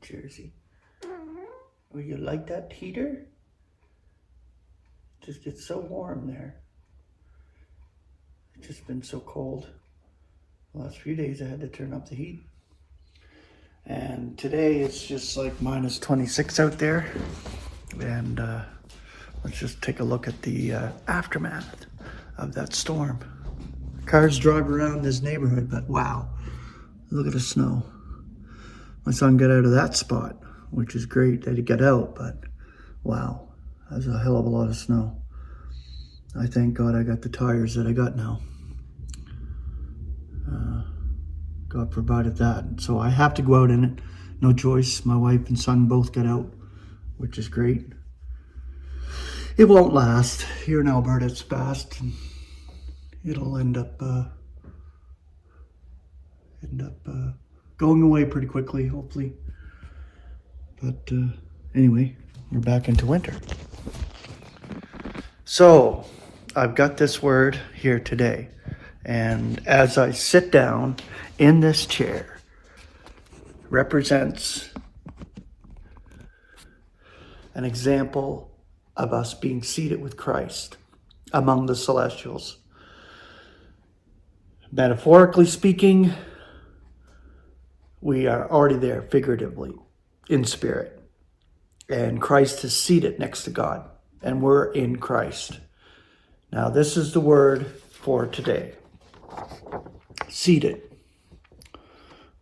Jersey. Oh, you like that heater? Just gets so warm there. It's just been so cold. The last few days I had to turn up the heat. And today it's just like minus 26 out there. And let's just take a look at the aftermath of that storm. Cars drive around this neighborhood, but wow, look at the snow. My son got out of that spot, which is great that he got out, but wow, that's a hell of a lot of snow. I thank God I got the tires that I got now. God provided that. So I have to go out in it. No choice. My wife and son both got out, which is great. It won't last. Here in Alberta, it's fast. And it'll end up going away pretty quickly, hopefully. But anyway, we're back into winter. So I've got this word here today. And as I sit down in this chair, represents an example of us being seated with Christ among the celestials. Metaphorically speaking, we are already there figuratively in spirit. And Christ is seated next to God. And we're in Christ. Now this is the word for today. Seated.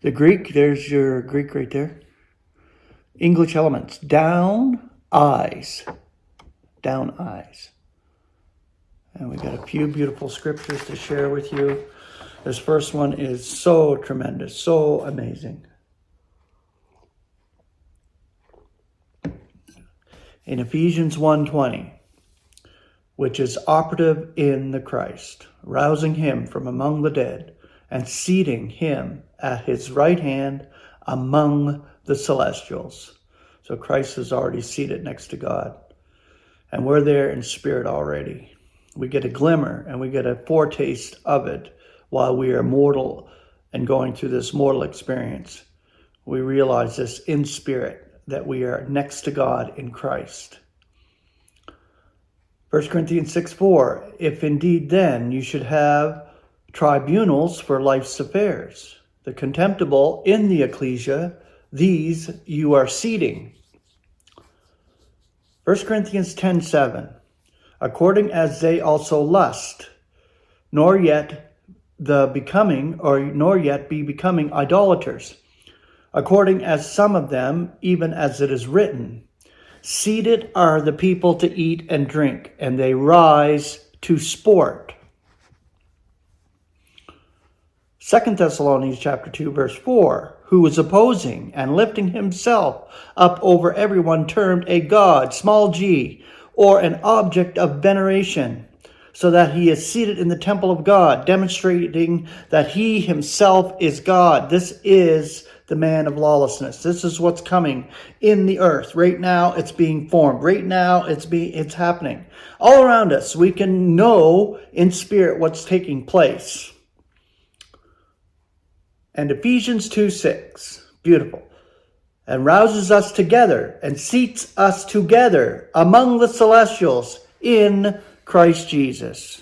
The Greek, there's your Greek right there. English elements. Down, eyes. Down, eyes. And we got a few beautiful scriptures to share with you. This first one is so tremendous, so amazing. In Ephesians 1:20, which is operative in the Christ, rousing him from among the dead and seating him at his right hand among the celestials. So Christ is already seated next to God. And we're there in spirit already. We get a glimmer and we get a foretaste of it while we are mortal and going through this mortal experience. We realize this in spirit, that we are next to God in Christ. 1 Corinthians 6:4, if indeed then you should have tribunals for life's affairs, the contemptible in the ecclesia, these you are seating. 1 Corinthians 10:7, according as they also lust, nor yet be becoming idolaters, according as some of them, even as it is written, seated are the people to eat and drink, and they rise to sport. 2 Thessalonians chapter 2, verse 4, who is opposing and lifting himself up over everyone termed a god, small g, or an object of veneration, so that he is seated in the temple of God, demonstrating that he himself is God. This is the man of lawlessness. This is what's coming in the earth. Right now, it's being formed. Right now, it's happening. All around us, we can know in spirit what's taking place. And Ephesians 2:6, beautiful, and rouses us together and seats us together among the celestials in Christ Jesus.